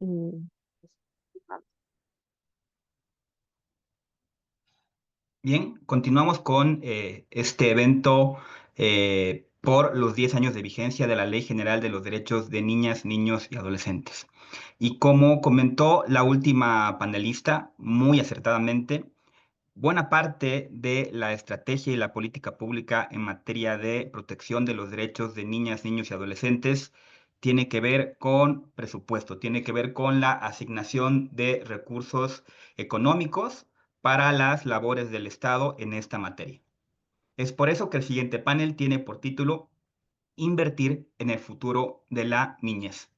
Mm, Bien, continuamos con este evento por los 10 años de vigencia de la Ley General de los Derechos de Niñas, Niños y Adolescentes. Y como comentó la última panelista muy acertadamente, buena parte de la estrategia y la política pública en materia de protección de los derechos de niñas, niños y adolescentes tiene que ver con presupuesto, tiene que ver con la asignación de recursos económicos para las labores del Estado en esta materia. Es por eso que el siguiente panel tiene por título Invertir en el futuro de la niñez.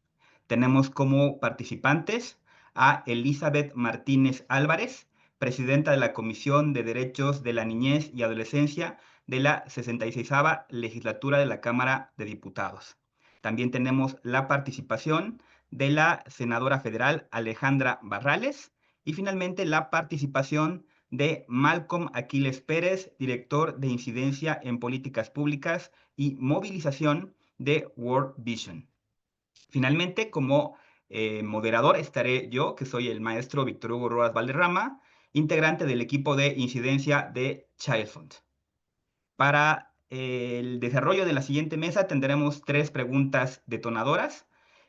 Tenemos como participantes a Elizabeth Martínez Álvarez, presidenta de la Comisión de Derechos de la Niñez y Adolescencia de la 66ª Legislatura de la Cámara de Diputados. También tenemos la participación de la senadora federal Alejandra Barrales y finalmente la participación de Malcolm Aquiles Pérez, director de Incidencia en Políticas Públicas y Movilización de World Vision. Finalmente, como moderador estaré yo, que soy el maestro Víctor Hugo Rodas Valderrama, integrante del equipo de incidencia de Child Fund. Para el desarrollo de la siguiente mesa tendremos 3 preguntas detonadoras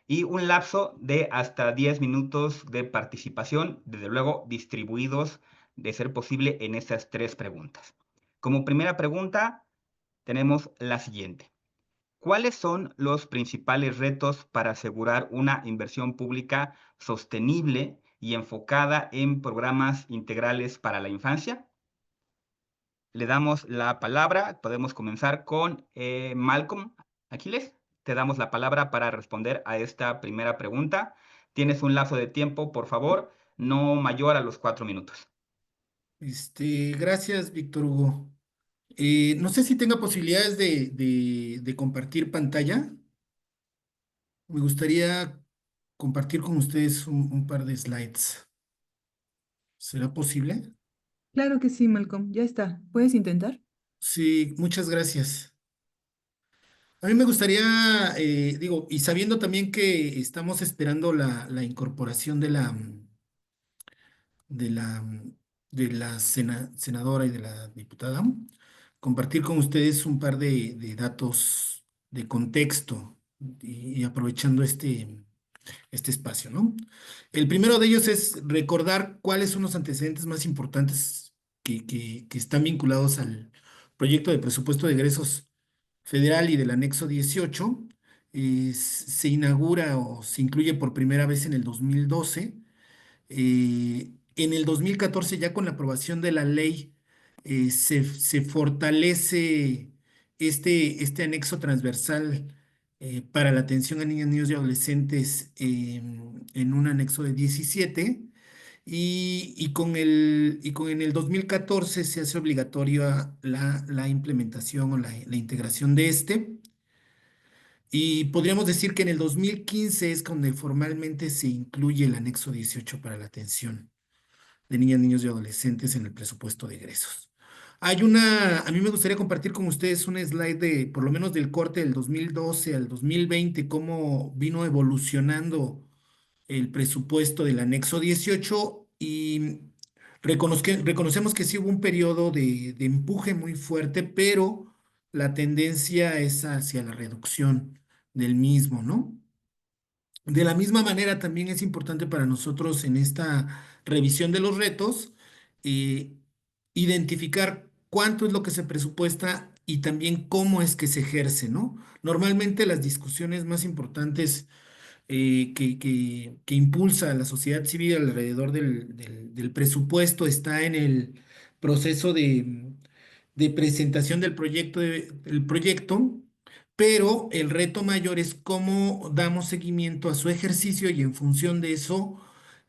y un lapso de hasta 10 minutos de participación, desde luego distribuidos, de ser posible, en esas 3 preguntas. Como primera pregunta, tenemos la siguiente. ¿Cuáles son los principales retos para asegurar una inversión pública sostenible y enfocada en programas integrales para la infancia? Le damos la palabra. Podemos comenzar con Malcolm Aquiles. Te damos la palabra para responder a esta primera pregunta. Tienes un lapso de tiempo, por favor, no mayor a los 4 minutos. Gracias, Víctor Hugo. No sé si tenga posibilidades de compartir pantalla. Me gustaría compartir con ustedes un par de slides. ¿Será posible? Claro que sí, Malcolm, ya está. ¿Puedes intentar? Sí, muchas gracias. A mí me gustaría, y sabiendo también que estamos esperando la incorporación de la, de la senadora y de la diputada, compartir con ustedes un par de datos de contexto y aprovechando este espacio, ¿no? El primero de ellos es recordar cuáles son los antecedentes más importantes que están vinculados al proyecto de presupuesto de egresos federal y del anexo 18. Se inaugura o se incluye por primera vez en el 2012. En el 2014, ya con la aprobación de la ley, se fortalece este anexo transversal para la atención a niñas, niños y adolescentes en un anexo de 17. Y en el 2014 se hace obligatoria la implementación o la integración de este. Y podríamos decir que en el 2015 es donde formalmente se incluye el anexo 18 para la atención de niñas, niños y adolescentes en el presupuesto de egresos. A mí me gustaría compartir con ustedes un slide por lo menos del corte del 2012 al 2020, cómo vino evolucionando el presupuesto del anexo 18 y reconocemos que sí hubo un periodo de empuje muy fuerte, pero la tendencia es hacia la reducción del mismo, ¿no? De la misma manera, también es importante para nosotros en esta revisión de los retos eh, identificar cuánto es lo que se presupuesta y también cómo es que se ejerce, ¿no? Normalmente las discusiones más importantes que impulsa a la sociedad civil alrededor del presupuesto está en el proceso de presentación del proyecto, pero el reto mayor es cómo damos seguimiento a su ejercicio y en función de eso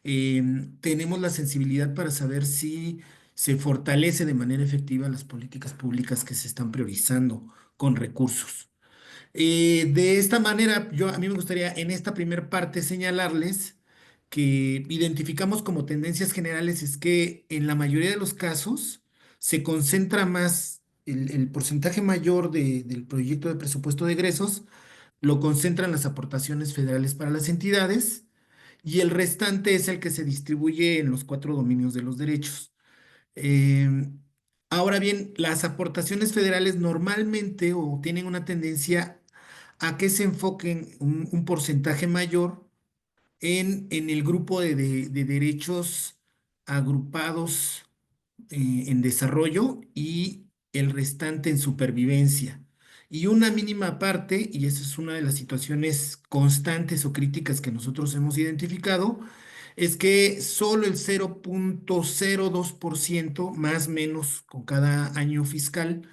eh, tenemos la sensibilidad para saber si se fortalece de manera efectiva las políticas públicas que se están priorizando con recursos. De esta manera, a mí me gustaría en esta primera parte señalarles que identificamos como tendencias generales es que en la mayoría de los casos se concentra más el porcentaje mayor del proyecto de presupuesto de egresos, lo concentran las aportaciones federales para las entidades y el restante es el que se distribuye en los cuatro dominios de los derechos. Em, Ahora bien, las aportaciones federales normalmente o tienen una tendencia a que se enfoquen un porcentaje mayor en el grupo de derechos agrupados en desarrollo y el restante en supervivencia. Y una mínima parte, y esa es una de las situaciones constantes o críticas que nosotros hemos identificado, es que solo el 0,02% más o menos con cada año fiscal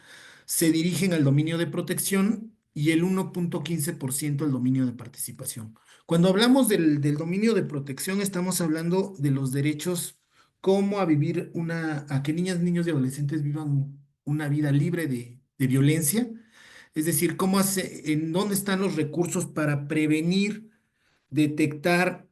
se dirigen al dominio de protección y el 1,15% al dominio de participación. Cuando hablamos del dominio de protección, estamos hablando de los derechos como a que niñas, niños y adolescentes vivan una vida libre de violencia. Es decir, en dónde están los recursos para prevenir, detectar,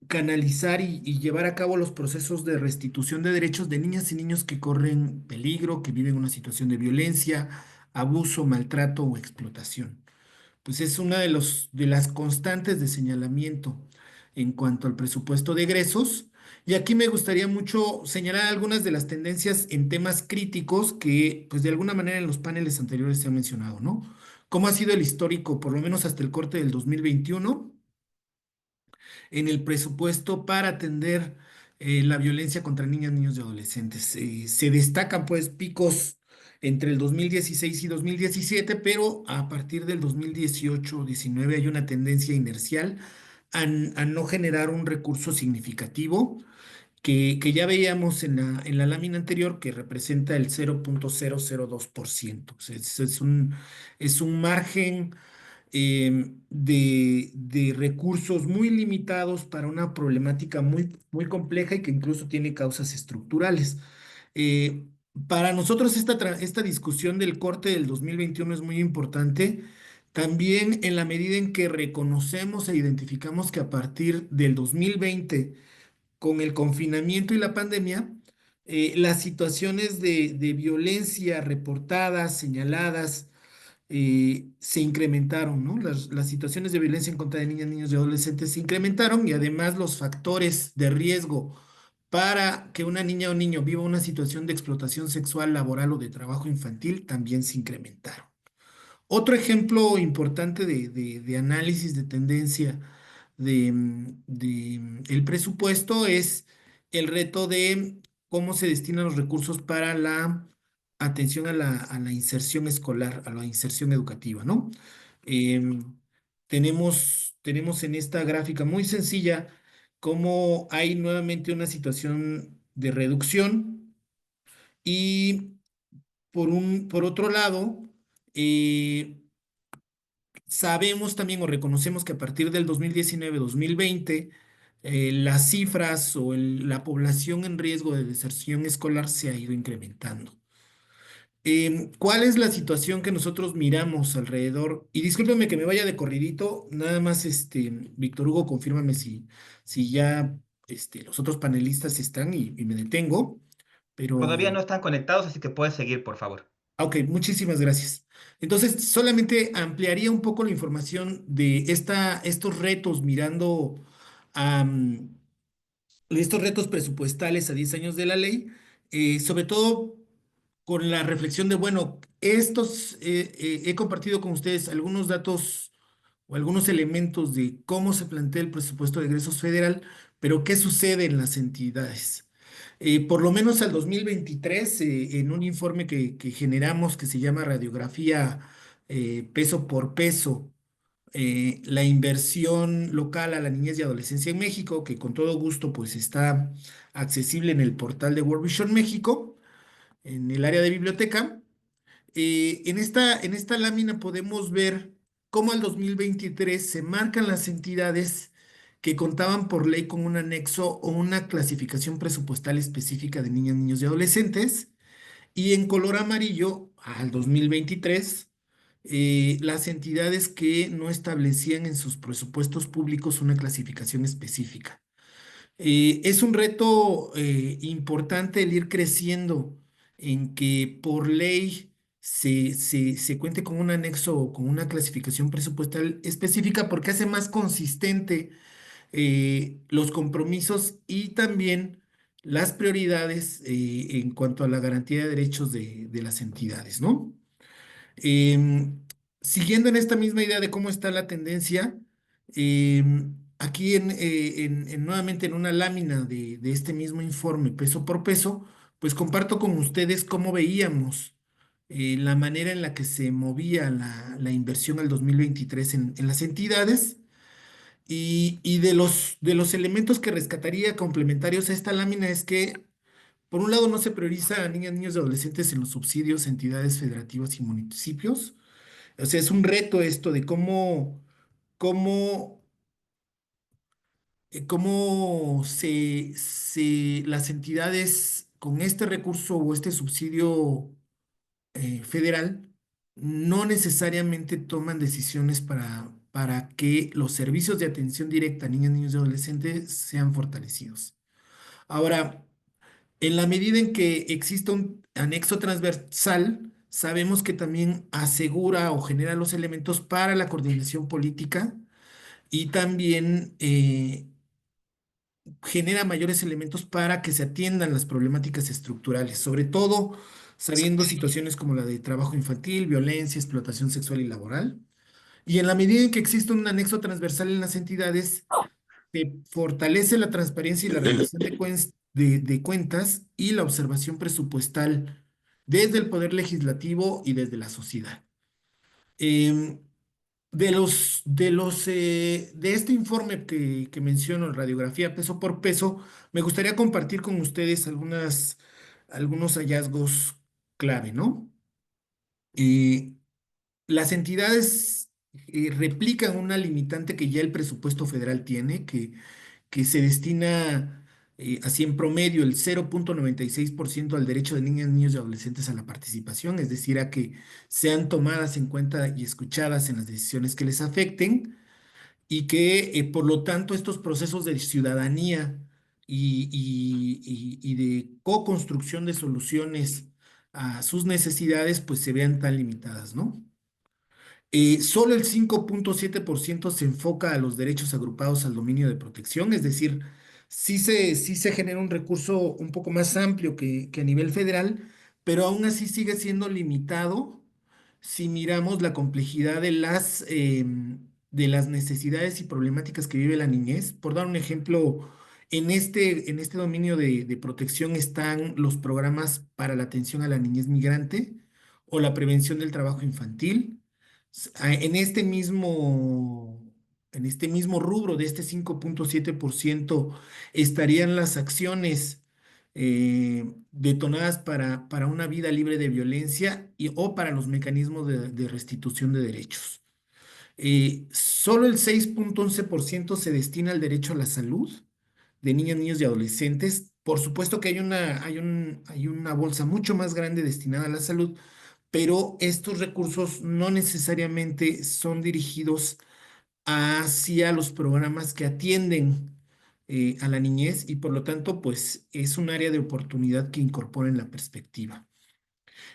canalizar y llevar a cabo los procesos de restitución de derechos de niñas y niños que corren peligro, que viven una situación de violencia, abuso, maltrato o explotación. Pues es una de las constantes de señalamiento en cuanto al presupuesto de egresos. Y aquí me gustaría mucho señalar algunas de las tendencias en temas críticos que, pues de alguna manera en los paneles anteriores se han mencionado, ¿no? ¿Cómo ha sido el histórico, por lo menos hasta el corte del 2021, en el presupuesto para atender la violencia contra niñas, niños y adolescentes? Se destacan pues picos entre el 2016 y 2017, pero a partir del 2018-19 hay una tendencia inercial a no generar un recurso significativo que ya veíamos en la lámina anterior, que representa el 0,002%. O sea, es un margen de recursos muy limitados para una problemática muy compleja y que incluso tiene causas estructurales. Eh, para nosotros esta discusión del corte del 2021 es muy importante, también en la medida en que reconocemos e identificamos que a partir del 2020, con el confinamiento y la pandemia, las situaciones de violencia reportadas, señaladas, se incrementaron, ¿no? Las situaciones de violencia en contra de niñas, niños y adolescentes se incrementaron y además los factores de riesgo para que una niña o niño viva una situación de explotación sexual, laboral o de trabajo infantil también se incrementaron. Otro ejemplo importante de análisis de tendencia el presupuesto es el reto de cómo se destinan los recursos para la atención a la inserción escolar, a la inserción educativa, ¿no? Em, tenemos en esta gráfica muy sencilla cómo hay nuevamente una situación de reducción y por otro lado, eh, sabemos también o reconocemos que a partir del 2019-2020, las cifras o la población en riesgo de deserción escolar se ha ido incrementando. ¿Cuál es la situación que nosotros miramos alrededor? Y discúlpeme que me vaya de corridito, nada más, Víctor Hugo, confírmame si ya los otros panelistas están y me detengo, Todavía pero no están conectados, así que puedes seguir, por favor. ok, muchísimas gracias. Entonces, solamente ampliaría un poco la información de estos retos mirando a estos retos presupuestales a 10 años de la ley, sobre todo con la reflexión de, bueno, he compartido con ustedes algunos datos o algunos elementos de cómo se plantea el presupuesto de egresos federal, pero ¿qué sucede en las entidades? Por lo menos al 2023, en un informe que generamos que se llama Radiografía Peso por Peso, la inversión local a la niñez y adolescencia en México, que con todo gusto pues está accesible en el portal de World Vision México, en el área de biblioteca. En esta lámina podemos ver cómo al 2023 se marcan las entidades que contaban por ley con un anexo o una clasificación presupuestal específica de niñas, niños y adolescentes. Y en color amarillo, al 2023, las entidades que no establecían en sus presupuestos públicos una clasificación específica. Es un reto importante el ir creciendo en que por ley se cuente con un anexo o con una clasificación presupuestal específica porque hace más consistente los compromisos y también las prioridades en cuanto a la garantía de derechos de las entidades, ¿no? Em, Siguiendo en esta misma idea de cómo está la tendencia, aquí nuevamente en una lámina de este mismo informe, peso por peso, pues comparto con ustedes cómo veíamos la manera en la que se movía la inversión al 2023 en las entidades y de los elementos que rescataría complementarios a esta lámina es que, por un lado, no se prioriza a niñas, niños y adolescentes en los subsidios, a entidades federativas y municipios. O sea, es un reto esto de cómo, cómo las entidades con este recurso o este subsidio federal no necesariamente toman decisiones para que los servicios de atención directa a niñas, niños y adolescentes sean fortalecidos. Ahora, en la medida en que exista un anexo transversal, sabemos que también asegura o genera los elementos para la coordinación política y también genera mayores elementos para que se atiendan las problemáticas estructurales, sobre todo sabiendo situaciones como la de trabajo infantil, violencia, explotación sexual y laboral. Y en la medida en que existe un anexo transversal en las entidades, se fortalece la transparencia y la rendición de cuentas y la observación presupuestal desde el poder legislativo y desde la sociedad. Em, de este informe que menciono, radiografía peso por peso, me gustaría compartir con ustedes algunos hallazgos clave, ¿no? Eh, las entidades replican una limitante que ya el presupuesto federal tiene, que se destina así en promedio el 0,96% al derecho de niñas, niños y adolescentes a la participación, es decir, a que sean tomadas en cuenta y escuchadas en las decisiones que les afecten y que por lo tanto estos procesos de ciudadanía y de co-construcción de soluciones a sus necesidades pues se vean tan limitadas, ¿no? Solo el 5,7% se enfoca a los derechos agrupados al dominio de protección, es decir, sí se genera un recurso un poco más amplio que a nivel federal, pero aún así sigue siendo limitado si miramos la complejidad de las necesidades y problemáticas que vive la niñez. Por dar un ejemplo, en este dominio de protección están los programas para la atención a la niñez migrante o la prevención del trabajo infantil. En este mismo rubro de este 5,7% estarían las acciones detonadas para una vida libre de violencia o para los mecanismos de restitución de derechos. Solo el 6,11% se destina al derecho a la salud de niñas, niños y adolescentes. Por supuesto que hay una bolsa mucho más grande destinada a la salud, pero estos recursos no necesariamente son dirigidos hacia los programas que atienden a la niñez y por lo tanto, pues es un área de oportunidad que incorpora en la perspectiva.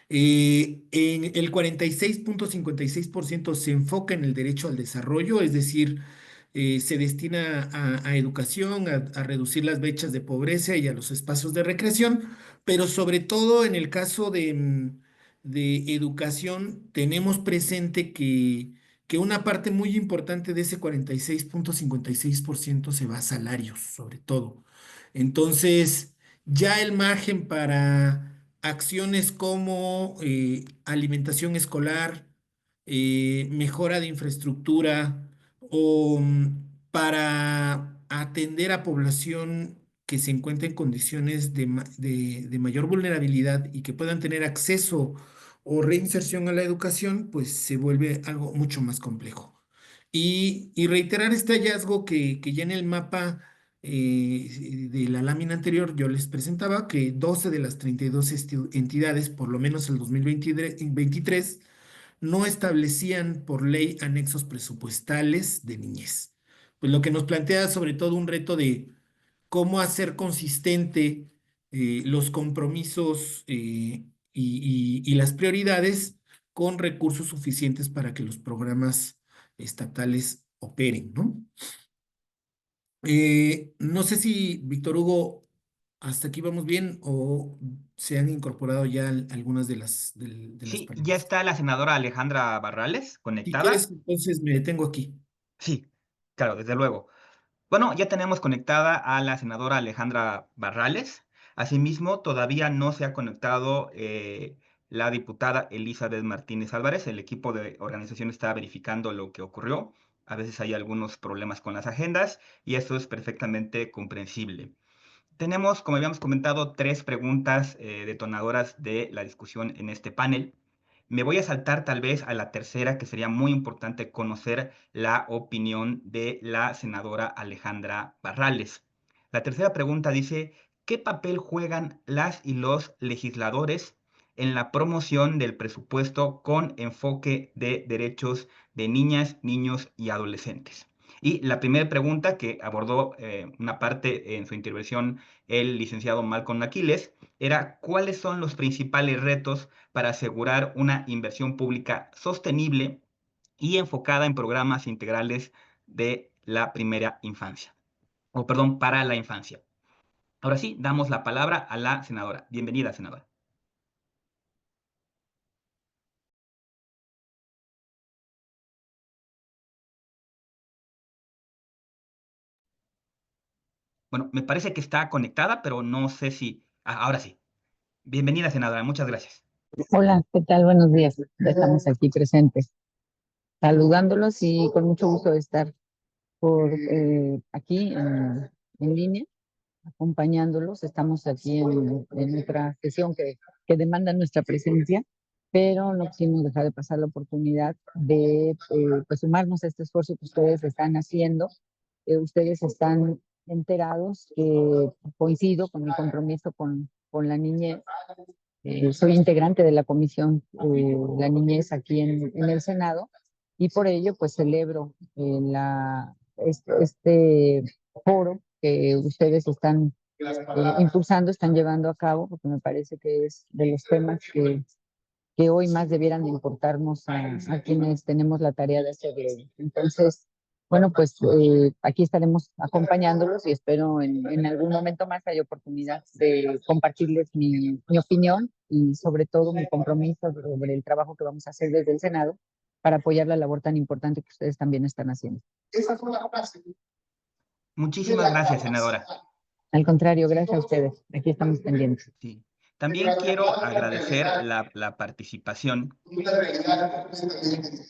En el 46,56% se enfoca en el derecho al desarrollo, es decir, se destina a educación, a reducir las brechas de pobreza y a los espacios de recreación, pero sobre todo en el caso de educación, tenemos presente que una parte muy importante de ese 46,56% se va a salarios, sobre todo. Entonces, ya el margen para acciones como alimentación escolar, mejora de infraestructura o para atender a población que se encuentra en condiciones de mayor vulnerabilidad y que puedan tener acceso o reinserción a la educación, pues se vuelve algo mucho más complejo. Y reiterar este hallazgo que ya en el mapa de la lámina anterior yo les presentaba que 12 de las 32 entidades, por lo menos el 2023, no establecían por ley anexos presupuestales de niñez. Pues lo que nos plantea sobre todo un reto de cómo hacer consistente los compromisos y las prioridades con recursos suficientes para que los programas estatales operen, ¿no? No sé si, Víctor Hugo, hasta aquí vamos bien o se han incorporado ya algunas de las Sí, ya panelistas. está la senadora Alejandra Barrales Si quieres, conectada. entonces me detengo aquí. Sí, claro, desde luego. Bueno, ya tenemos conectada a la senadora Alejandra Barrales. Asimismo, todavía no se ha conectado la diputada Elizabeth Martínez Álvarez. El equipo de organización está verificando lo que ocurrió. A veces hay algunos problemas con las agendas y eso es perfectamente comprensible. Tenemos, como habíamos comentado, tres preguntas detonadoras de la discusión en este panel. Me voy a saltar tal vez a la tercera, que sería muy importante conocer la opinión de la senadora Alejandra Barrales. La tercera pregunta dice, ¿qué papel juegan las y los legisladores en la promoción del presupuesto con enfoque de derechos de niñas, niños y adolescentes? Y la primera pregunta que abordó una parte en su intervención el licenciado Malcolm Aquiles era cuáles son los principales retos para asegurar una inversión pública sostenible y enfocada en programas integrales de la primera infancia, o perdón, para la infancia. Ahora sí, damos la palabra a la senadora. Bienvenida, senadora. Bueno, me parece que está conectada, pero no sé si... ahora sí. Bienvenida, senadora. Muchas gracias. Hola, ¿qué tal? Buenos días. Ya estamos aquí presentes, saludándolos y con mucho gusto de estar por aquí en línea, acompañándolos. Estamos aquí en otra sesión que demanda nuestra presencia, pero no quisimos dejar de pasar la oportunidad de pues sumarnos a este esfuerzo que ustedes están haciendo. Ustedes están enterados que coincido con mi compromiso con la niñez. Soy integrante de la Comisión La Niñez aquí en el Senado y por ello pues celebro este foro que ustedes están impulsando, están llevando a cabo, porque me parece que es de los temas que hoy más debieran de importarnos a quienes tenemos la tarea de hacerlo. Entonces, bueno, pues aquí estaremos acompañándolos y espero en algún momento más haya oportunidad de compartirles mi opinión y sobre todo mi compromiso sobre el trabajo que vamos a hacer desde el Senado para apoyar la labor tan importante que ustedes también están haciendo. Muchísimas gracias, senadora. Al contrario, gracias a ustedes. Aquí estamos pendientes. Sí. También quiero agradecer la participación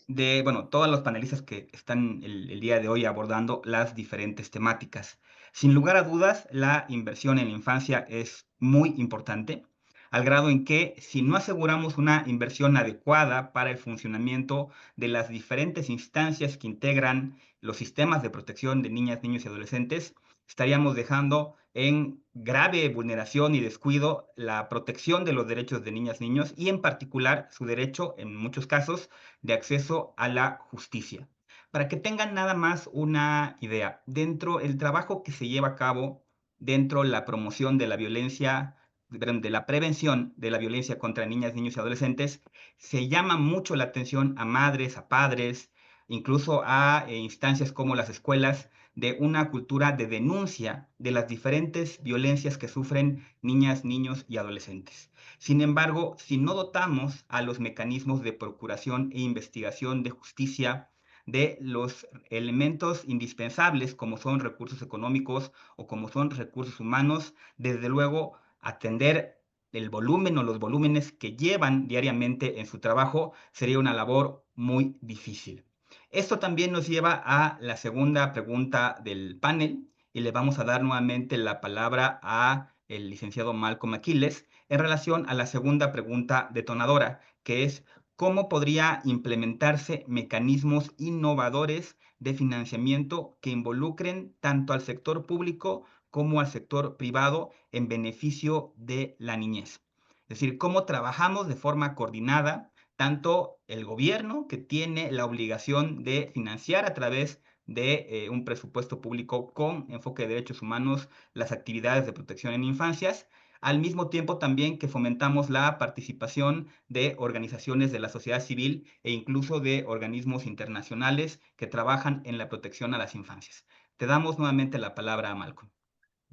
de, bueno, todos los panelistas que están el día de hoy abordando las diferentes temáticas. Sin lugar a dudas, la inversión en la infancia es muy importante, al grado en que si no aseguramos una inversión adecuada para el funcionamiento de las diferentes instancias que integran los sistemas de protección de niñas, niños y adolescentes, estaríamos dejando en grave vulneración y descuido la protección de los derechos de niñas, niños y en particular su derecho, en muchos casos, de acceso a la justicia. Para que tengan nada más una idea, dentro del trabajo que se lleva a cabo dentro de la promoción de la violencia, de la prevención de la violencia contra niñas, niños y adolescentes, se llama mucho la atención a madres, a padres, incluso a instancias como las escuelas, de una cultura de denuncia de las diferentes violencias que sufren niñas, niños y adolescentes. Sin embargo, si no dotamos a los mecanismos de procuración e investigación de justicia de los elementos indispensables como son recursos económicos o como son recursos humanos, desde luego atender el volumen o los volúmenes que llevan diariamente en su trabajo sería una labor muy difícil. Esto también nos lleva a la segunda pregunta del panel y le vamos a dar nuevamente la palabra a el licenciado Malcolm Aquiles en relación a la segunda pregunta detonadora, que es cómo podría implementarse mecanismos innovadores de financiamiento que involucren tanto al sector público como al sector privado en beneficio de la niñez. Es decir, cómo trabajamos de forma coordinada tanto el gobierno, que tiene la obligación de financiar a través de un presupuesto público con enfoque de derechos humanos las actividades de protección en infancias, al mismo tiempo también que fomentamos la participación de organizaciones de la sociedad civil e incluso de organismos internacionales que trabajan en la protección a las infancias. Te damos nuevamente la palabra a Malcolm.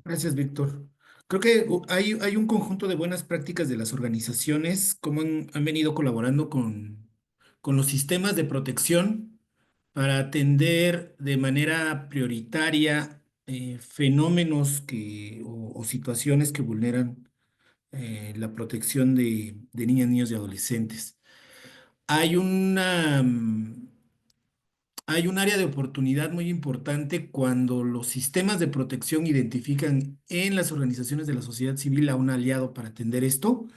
Gracias, Víctor. Creo que hay un conjunto de buenas prácticas de las organizaciones, cómo han venido colaborando con los sistemas de protección para atender de manera prioritaria fenómenos o situaciones que vulneran la protección de niñas, niños y adolescentes. Hay hay un área de oportunidad muy importante cuando los sistemas de protección identifican en las organizaciones de la sociedad civil a un aliado para atender esto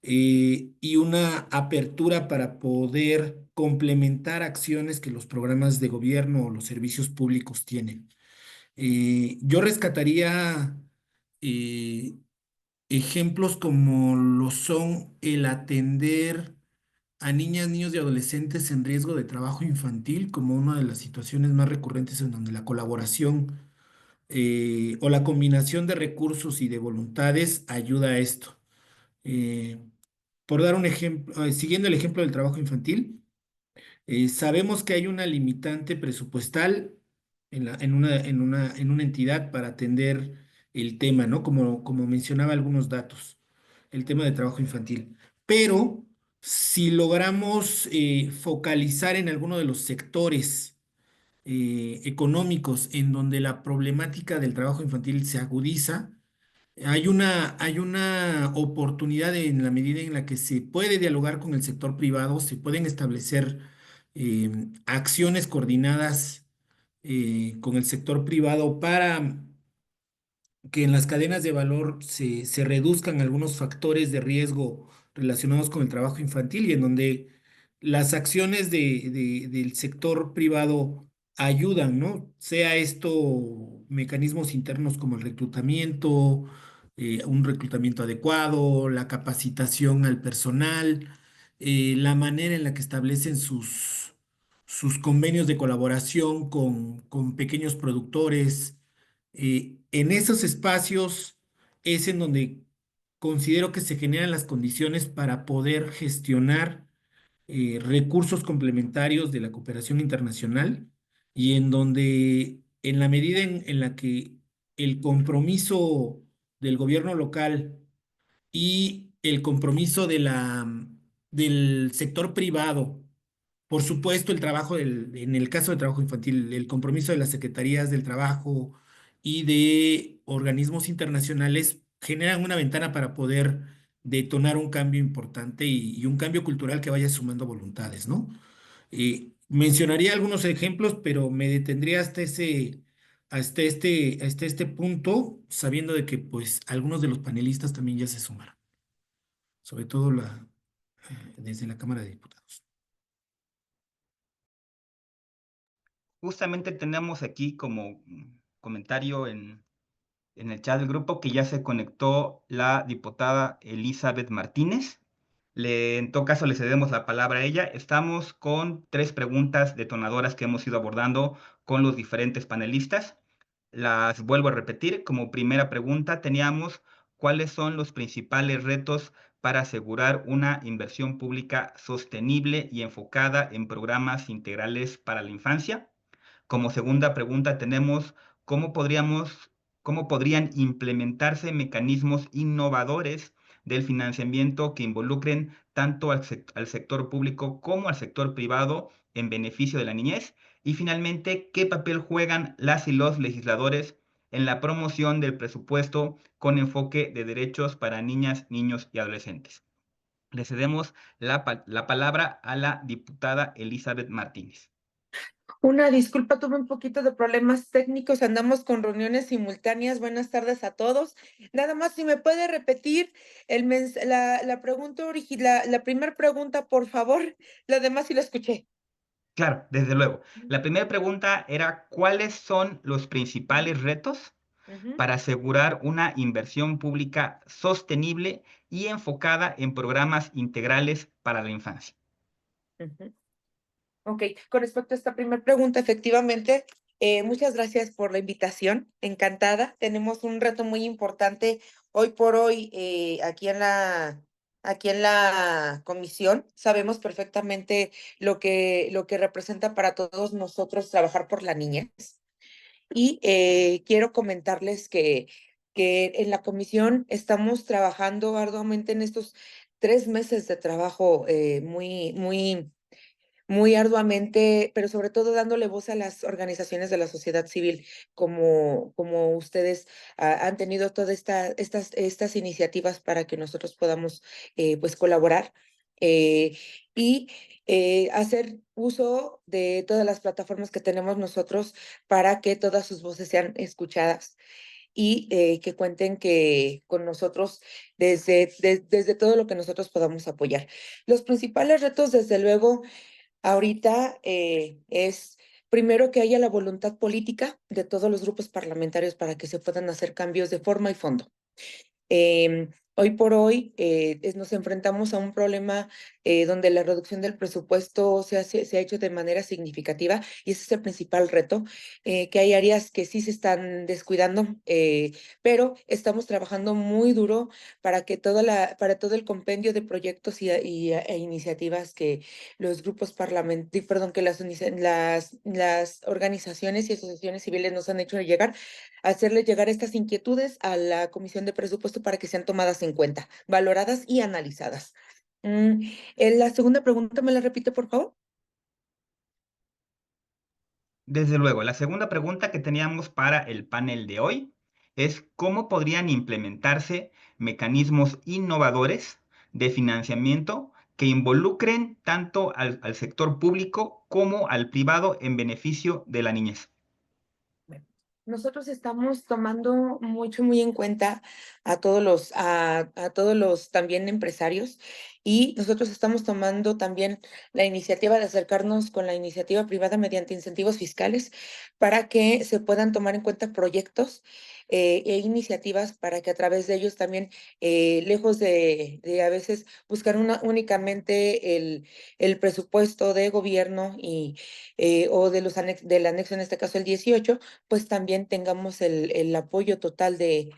y una apertura para poder complementar acciones que los programas de gobierno o los servicios públicos tienen. Yo rescataría eh, ejemplos como lo son el atender a niñas, niños y adolescentes en riesgo de trabajo infantil como una de las situaciones más recurrentes en donde la colaboración o la combinación de recursos y de voluntades ayuda a esto. Eh, por dar un ejemplo, siguiendo el ejemplo del trabajo infantil, sabemos que hay una limitante presupuestal en una entidad para atender el tema, ¿no? Como mencionaba algunos datos, el tema de trabajo infantil. Pero si logramos focalizar en alguno de los sectores económicos en donde la problemática del trabajo infantil se agudiza, hay una oportunidad en la medida en la que se puede dialogar con el sector privado, se pueden establecer acciones coordinadas con el sector privado para que en las cadenas de valor se reduzcan algunos factores de riesgo relacionados con el trabajo infantil y en donde las acciones del sector privado ayudan, ¿no? Sea esto mecanismos internos como el reclutamiento, un reclutamiento adecuado, la capacitación al personal, la manera en la que establecen sus convenios de colaboración con pequeños productores en esos espacios es en donde considero que se generan las condiciones para poder gestionar recursos complementarios de la cooperación internacional y en donde en la medida en la que el compromiso del gobierno local y el compromiso del sector privado, por supuesto, en el caso del trabajo infantil, el compromiso de las secretarías del trabajo y de organismos internacionales generan una ventana para poder detonar un cambio importante y un cambio cultural que vaya sumando voluntades, ¿no? Mencionaría algunos ejemplos, pero me detendría hasta este punto, sabiendo de que pues algunos de los panelistas también ya se sumaron, sobre todo desde la Cámara de Diputados. Justamente tenemos aquí como comentario en el chat del grupo que ya se conectó la diputada Elizabeth Martínez. En todo caso, le cedemos la palabra a ella. Estamos con 3 preguntas detonadoras que hemos ido abordando con los diferentes panelistas. Las vuelvo a repetir. Como primera pregunta teníamos cuáles son los principales retos para asegurar una inversión pública sostenible y enfocada en programas integrales para la infancia. Como segunda pregunta tenemos cómo cómo podrían implementarse mecanismos innovadores del financiamiento que involucren tanto al sector público como al sector privado en beneficio de la niñez. Y finalmente, qué papel juegan las y los legisladores en la promoción del presupuesto con enfoque de derechos para niñas, niños y adolescentes. Le cedemos la palabra a la diputada Elizabeth Martínez. Una disculpa, tuve un poquito de problemas técnicos, andamos con reuniones simultáneas. Buenas tardes a todos. Nada más si me puede repetir la pregunta original, la primera pregunta, por favor. Lo demás sí lo escuché. Claro, desde luego. La primera pregunta era, ¿cuáles son los principales retos Ujú, para asegurar una inversión pública sostenible y enfocada en programas integrales para la infancia? ujú. Ok, con respecto a esta primera pregunta, efectivamente, muchas gracias por la invitación. Encantada. Tenemos un reto muy importante hoy por hoy aquí en la comisión. Sabemos perfectamente lo que representa para todos nosotros trabajar por la niñez. Y quiero comentarles que en la comisión estamos trabajando arduamente en estos 3 meses de trabajo muy arduamente, pero sobre todo dándole voz a las organizaciones de la sociedad civil, como ustedes han tenido todas estas iniciativas para que nosotros podamos pues colaborar eh, y hacer uso de todas las plataformas que tenemos nosotros para que todas sus voces sean escuchadas y que cuenten con nosotros desde todo lo que nosotros podamos apoyar. Los principales retos, desde luego, ahorita es primero que haya la voluntad política de todos los grupos parlamentarios para que se puedan hacer cambios de forma y fondo. Hoy por hoy nos enfrentamos a un problema donde la reducción del presupuesto se ha hecho de manera significativa y ese es el principal reto, que hay áreas que sí se están descuidando, pero estamos trabajando muy duro para todo el compendio de proyectos e iniciativas que los grupos parlamentarios, perdón, que las organizaciones y asociaciones civiles nos han hecho llegar, hacerle llegar estas inquietudes a la Comisión de Presupuesto para que sean tomadas en cuenta, valoradas y analizadas. La segunda pregunta, ¿me la repite, por favor? Desde luego, la segunda pregunta que teníamos para el panel de hoy es cómo podrían implementarse mecanismos innovadores de financiamiento que involucren tanto al sector público como al privado en beneficio de la niñez. Bueno, nosotros estamos tomando muy en cuenta a todos los también empresarios y nosotros estamos tomando también la iniciativa de acercarnos con la iniciativa privada mediante incentivos fiscales para que se puedan tomar en cuenta proyectos e iniciativas para que a través de ellos también, lejos de a veces buscar únicamente el presupuesto de gobierno o del anexo, en este caso el 18, pues también tengamos el apoyo total de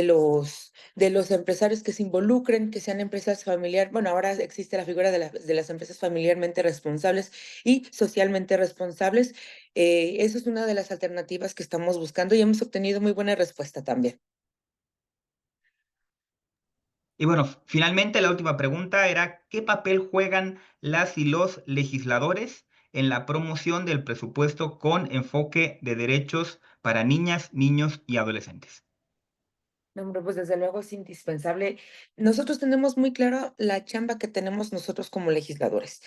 los empresarios que se involucren, que sean empresas familiares. Bueno, ahora existe la figura de las empresas familiarmente responsables y socialmente responsables. Eso es una de las alternativas que estamos buscando y hemos obtenido muy buena respuesta también. Y bueno, finalmente la última pregunta era, ¿qué papel juegan las y los legisladores en la promoción del presupuesto con enfoque de derechos para niñas, niños y adolescentes? No, hombre, pues desde luego es indispensable. Nosotros tenemos muy claro la chamba que tenemos nosotros como legisladores.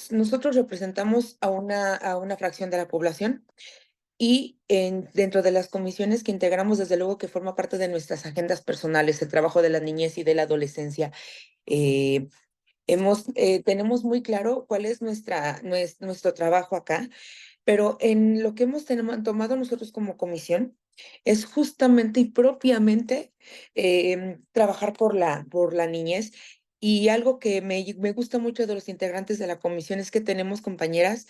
Nosotros representamos a una fracción de la población y dentro de las comisiones que integramos, desde luego que forma parte de nuestras agendas personales, el trabajo de la niñez y de la adolescencia. Eh, tenemos muy claro cuál es nuestro trabajo acá, pero en lo que tomado nosotros como comisión es justamente y propiamente trabajar por la niñez. Y algo que me gusta mucho de los integrantes de la comisión es que tenemos compañeras,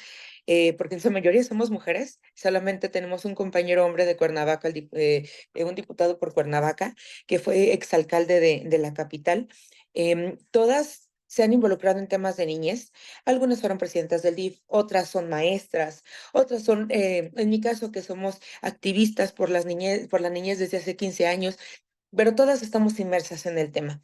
porque en su mayoría somos mujeres, solamente tenemos un compañero hombre de Cuernavaca, un diputado por Cuernavaca, que fue exalcalde de la capital. Todas se han involucrado en temas de niñez. Algunas fueron presidentas del DIF, otras son maestras, otras son, en mi caso, que somos activistas por la niñez desde hace 15 años, pero todas estamos inmersas en el tema.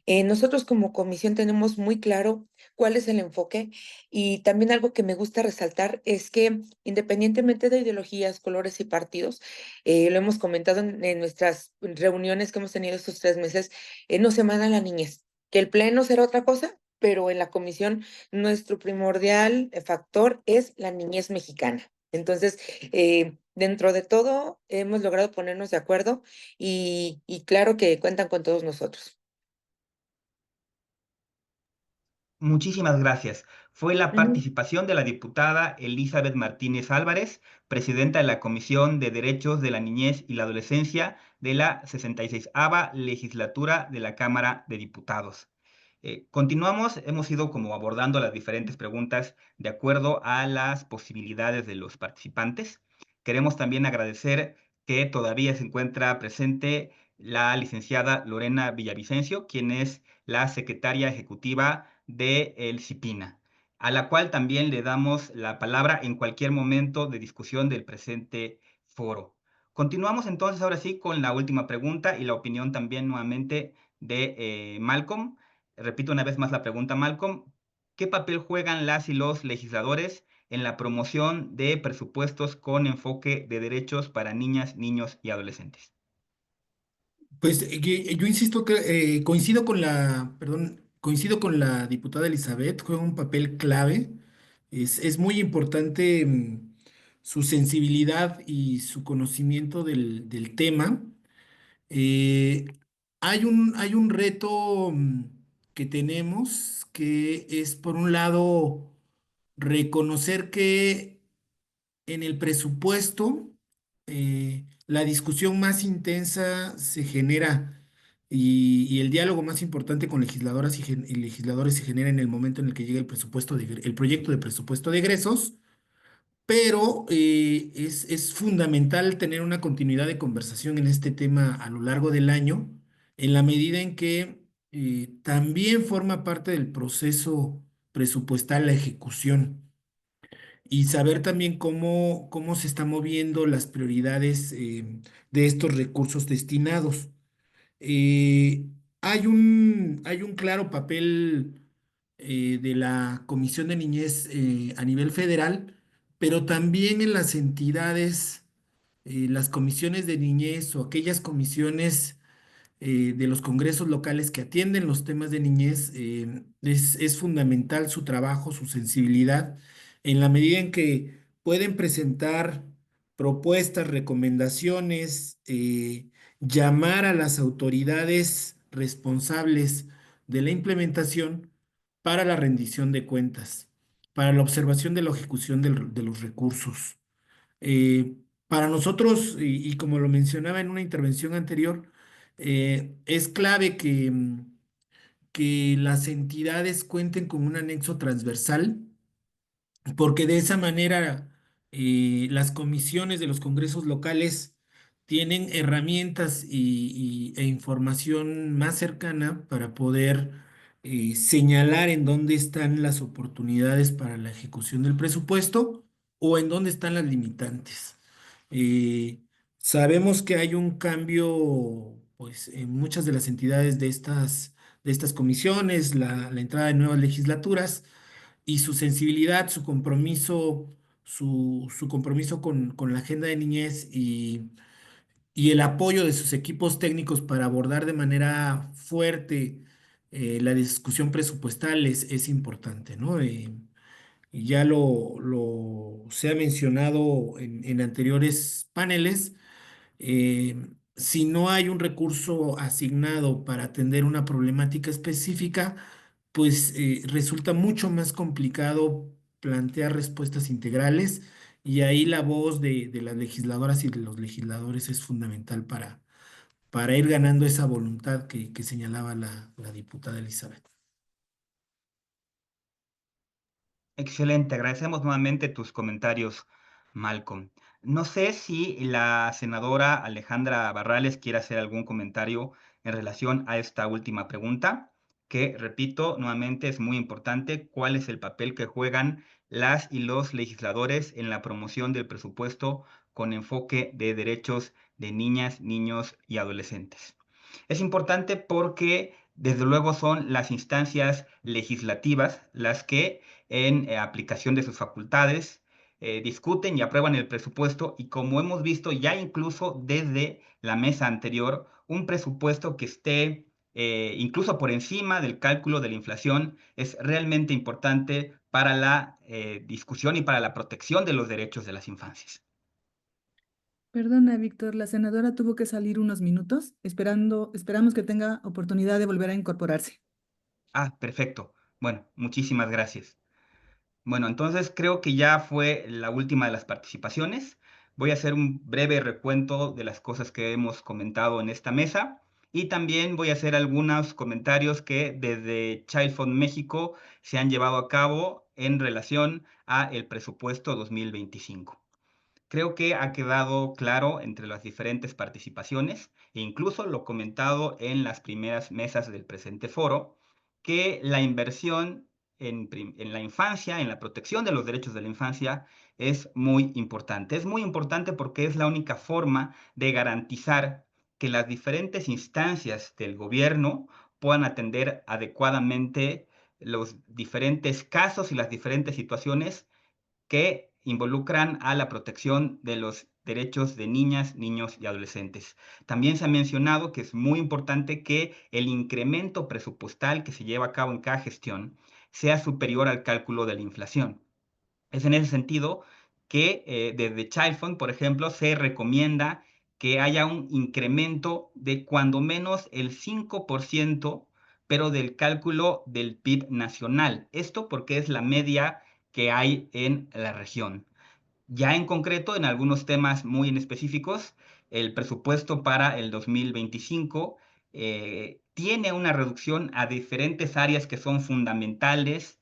Nosotros como comisión tenemos muy claro cuál es el enfoque y también algo que me gusta resaltar es que independientemente de ideologías, colores y partidos, lo hemos comentado en nuestras reuniones que hemos tenido estos 3 meses, no se manda la niñez, que el pleno será otra cosa, pero en la comisión nuestro primordial factor es la niñez mexicana. Entonces, dentro de todo, hemos logrado ponernos de acuerdo y claro que cuentan con todos nosotros. Muchísimas gracias. Fue la Ujú. participación de la diputada Elizabeth Martínez Álvarez, presidenta de la Comisión de Derechos de la Niñez y la Adolescencia de la 66ª Legislatura de la Cámara de Diputados. Continuamos, hemos ido como abordando las diferentes preguntas de acuerdo a las posibilidades de los participantes. Queremos también agradecer que todavía se encuentra presente la licenciada Lorena Villavicencio, quien es la secretaria ejecutiva de el CIPINA, a la cual también le damos la palabra en cualquier momento de discusión del presente foro. Continuamos entonces ahora sí con la última pregunta y la opinión también nuevamente de Malcolm. Repito una vez más la pregunta, Malcolm. ¿Qué papel juegan las y los legisladores en la promoción de presupuestos con enfoque de derechos para niñas, niños y adolescentes? Pues yo insisto que coincido con la diputada Elizabeth, juega un papel clave. Es muy importante su sensibilidad y su conocimiento del tema. Eh, hay un reto que tenemos que es, por un lado, reconocer que en el presupuesto la discusión más intensa se genera y el diálogo más importante con legisladoras y legisladores se genera en el momento en el que llega el proyecto de presupuesto de egresos, pero es fundamental tener una continuidad de conversación en este tema a lo largo del año, en la medida en que también forma parte del proceso presupuestal la ejecución y saber también cómo se están moviendo las prioridades de estos recursos destinados. Eh, hay un claro papel de la Comisión de Niñez a nivel federal, pero también en las entidades, las comisiones de niñez o aquellas comisiones de los congresos locales que atienden los temas de niñez, es fundamental su trabajo, su sensibilidad, en la medida en que pueden presentar propuestas, recomendaciones, llamar a las autoridades responsables de la implementación para la rendición de cuentas, para la observación de la ejecución de los recursos. Eh, para nosotros, y como lo mencionaba en una intervención anterior, es clave que las entidades cuenten con un anexo transversal, porque de esa manera las comisiones de los congresos locales tienen herramientas e información más cercana para poder señalar en dónde están las oportunidades para la ejecución del presupuesto o en dónde están las limitantes. Eh, Sabemos que hay un cambio, pues, en muchas de las entidades de estas comisiones, la entrada de nuevas legislaturas y su sensibilidad, su compromiso con la agenda de niñez y el apoyo de sus equipos técnicos para abordar de manera fuerte la discusión presupuestal es importante, ¿no? Y ya lo se ha mencionado en anteriores paneles. Si no hay un recurso asignado para atender una problemática específica, pues resulta mucho más complicado plantear respuestas integrales y ahí la voz de las legisladoras y de los legisladores es fundamental para ir ganando esa voluntad que señalaba la diputada Elizabeth. Excelente, agradecemos nuevamente tus comentarios, Malcolm. No sé si la senadora Alejandra Barrales quiere hacer algún comentario en relación a esta última pregunta, que, repito, nuevamente es muy importante, ¿cuál es el papel que juegan las y los legisladores en la promoción del presupuesto con enfoque de derechos de niñas, niños y adolescentes? Es importante porque, desde luego, son las instancias legislativas las que en aplicación de sus facultades, discuten y aprueban el presupuesto y como hemos visto ya incluso desde la mesa anterior, un presupuesto que esté incluso por encima del cálculo de la inflación es realmente importante para la discusión y para la protección de los derechos de las infancias. Perdona, Víctor, la senadora tuvo que salir unos minutos, esperamos que tenga oportunidad de volver a incorporarse. Ah, perfecto. Bueno, muchísimas gracias. Bueno, entonces creo que ya fue la última de las participaciones. Voy a hacer un breve recuento de las cosas que hemos comentado en esta mesa y también voy a hacer algunos comentarios que desde Child Fund México se han llevado a cabo en relación a el presupuesto 2025. Creo que ha quedado claro entre las diferentes participaciones e incluso lo comentado en las primeras mesas del presente foro, que la inversión en la infancia, en la protección de los derechos de la infancia, es muy importante. Es muy importante porque es la única forma de garantizar que las diferentes instancias del gobierno puedan atender adecuadamente los diferentes casos y las diferentes situaciones que involucran a la protección de los derechos de niñas, niños y adolescentes. También se ha mencionado que es muy importante que el incremento presupuestal que se lleva a cabo en cada gestión sea superior al cálculo de la inflación. Es en ese sentido que desde Child Fund, por ejemplo, se recomienda que haya un incremento de cuando menos el 5%, pero del cálculo del PIB nacional. Esto porque es la media que hay en la región. Ya en concreto, en algunos temas muy en específicos, el presupuesto para el 2025 tiene una reducción a diferentes áreas que son fundamentales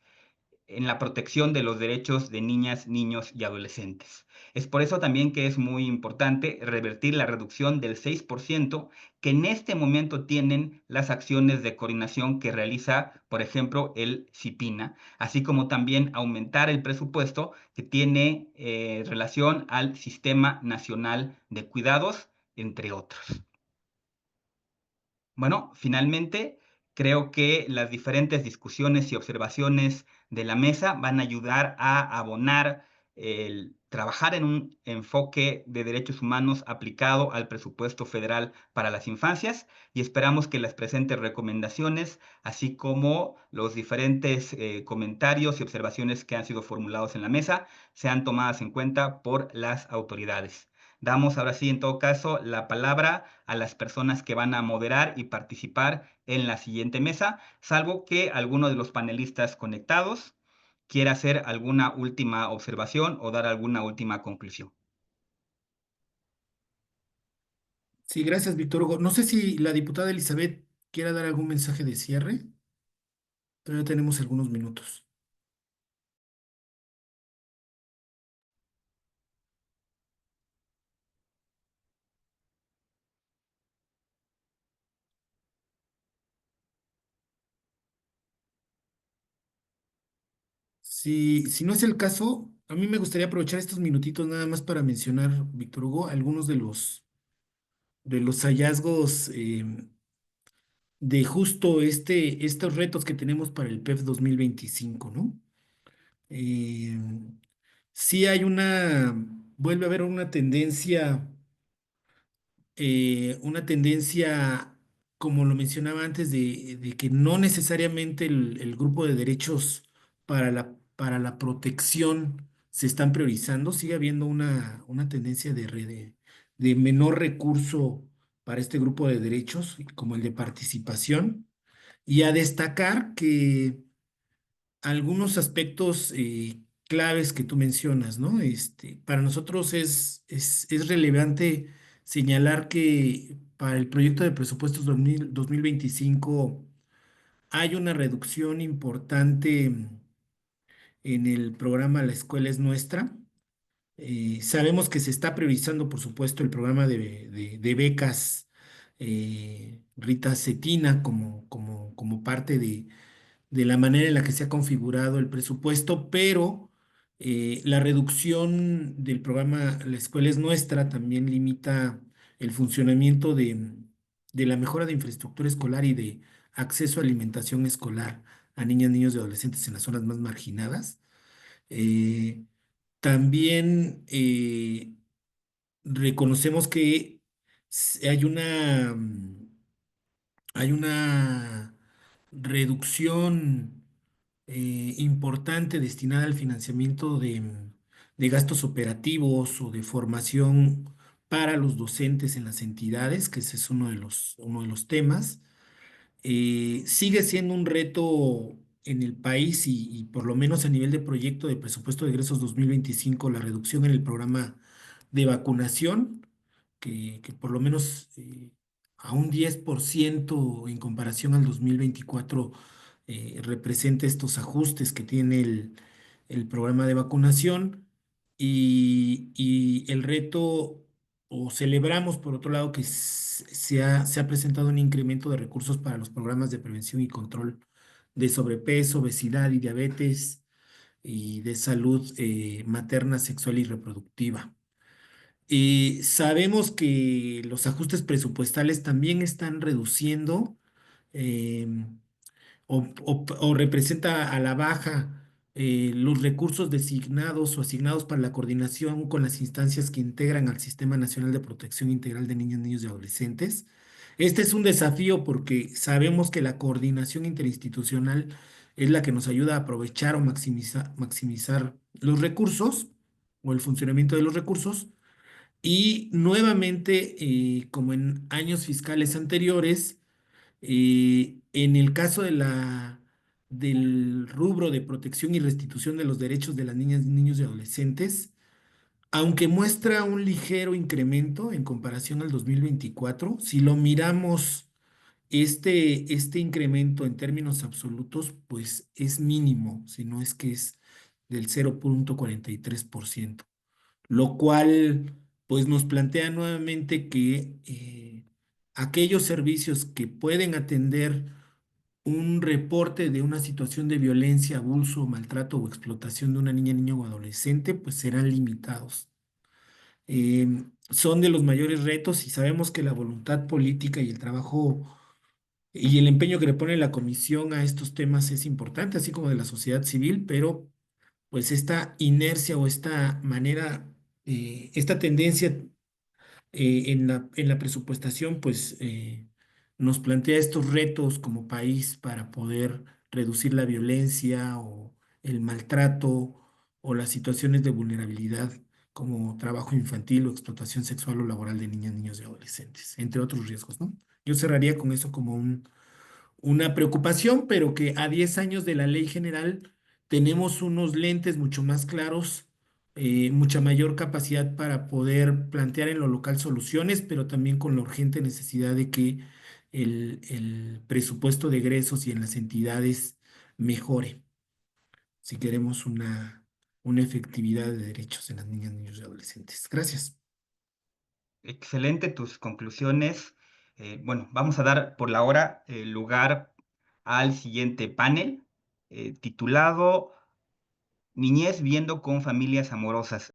en la protección de los derechos de niñas, niños y adolescentes. Es por eso también que es muy importante revertir la reducción del 6% que en este momento tienen las acciones de coordinación que realiza, por ejemplo, el CIPINA, así como también aumentar el presupuesto que tiene relación al Sistema Nacional de Cuidados, entre otros. Bueno, finalmente, creo que las diferentes discusiones y observaciones de la mesa van a ayudar a abonar el trabajar en un enfoque de derechos humanos aplicado al presupuesto federal para las infancias y esperamos que las presentes recomendaciones, así como los diferentes comentarios y observaciones que han sido formulados en la mesa, sean tomadas en cuenta por las autoridades. Damos ahora sí, en todo caso, la palabra a las personas que van a moderar y participar en la siguiente mesa, salvo que alguno de los panelistas conectados quiera hacer alguna última observación o dar alguna última conclusión. Sí, gracias, Víctor Hugo. No sé si la diputada Elizabeth quiera dar algún mensaje de cierre, pero ya tenemos algunos minutos. Si no es el caso, a mí me gustaría aprovechar estos minutitos nada más para mencionar, Víctor Hugo, algunos de los hallazgos de justo estos retos que tenemos para el PEF 2025, ¿no? Eh, sí hay vuelve a haber una tendencia, como lo mencionaba antes, de que no necesariamente el grupo de derechos para la protección se están priorizando. Sigue habiendo una tendencia de menor recurso para este grupo de derechos, como el de participación. Y a destacar que algunos aspectos claves que tú mencionas, ¿no? Para nosotros es relevante señalar que para el proyecto de presupuestos 2025 hay una reducción importante en el programa La Escuela es Nuestra. Sabemos que se está priorizando, por supuesto, el programa de becas Rita Cetina como parte de la manera en la que se ha configurado el presupuesto, pero la reducción del programa La Escuela es Nuestra también limita el funcionamiento de la mejora de infraestructura escolar y de acceso a alimentación escolar a niñas, niños y adolescentes en las zonas más marginadas. Eh, También reconocemos que hay una reducción importante destinada al financiamiento de gastos operativos o de formación para los docentes en las entidades, que ese es uno de los temas. Sigue siendo un reto en el país y por lo menos a nivel de proyecto de presupuesto de egresos 2025 la reducción en el programa de vacunación, que por lo menos a un 10% en comparación al 2024 representa estos ajustes que tiene el programa de vacunación y el reto, o celebramos por otro lado que se ha presentado un incremento de recursos para los programas de prevención y control de sobrepeso, obesidad y diabetes y de salud materna, sexual y reproductiva. Y sabemos que los ajustes presupuestales también están reduciendo em, o representa a la baja los recursos designados o asignados para la coordinación con las instancias que integran al Sistema Nacional de Protección Integral de Niñas, Niños y Adolescentes. Este es un desafío porque sabemos que la coordinación interinstitucional es la que nos ayuda a aprovechar o maximizar los recursos o el funcionamiento de los recursos. Y nuevamente, como en años fiscales anteriores, en el caso del rubro de protección y restitución de los derechos de las niñas, niños y adolescentes, aunque muestra un ligero incremento en comparación al 2024, si lo miramos, este incremento en términos absolutos, pues es mínimo, si no es que es del 0,43%, lo cual pues nos plantea nuevamente que aquellos servicios que pueden atender un reporte de una situación de violencia, abuso, maltrato o explotación de una niña, niño o adolescente, pues serán limitados. Son de los mayores retos y sabemos que la voluntad política y el trabajo y el empeño que le pone la comisión a estos temas es importante, así como de la sociedad civil, pero pues esta inercia o esta manera, esta tendencia en la presupuestación, pues nos plantea estos retos como país para poder reducir la violencia o el maltrato o las situaciones de vulnerabilidad como trabajo infantil o explotación sexual o laboral de niñas, niños y adolescentes, entre otros riesgos, ¿no? Yo cerraría con eso como una preocupación, pero que a 10 años de la ley general tenemos unos lentes mucho más claros, mucha mayor capacidad para poder plantear en lo local soluciones, pero también con la urgente necesidad de que el presupuesto de egresos y en las entidades mejore si queremos una efectividad de derechos en las niñas, niños y adolescentes. Gracias. Excelente tus conclusiones. Bueno, vamos a dar por la hora lugar al siguiente panel titulado Niñez viendo con familias amorosas.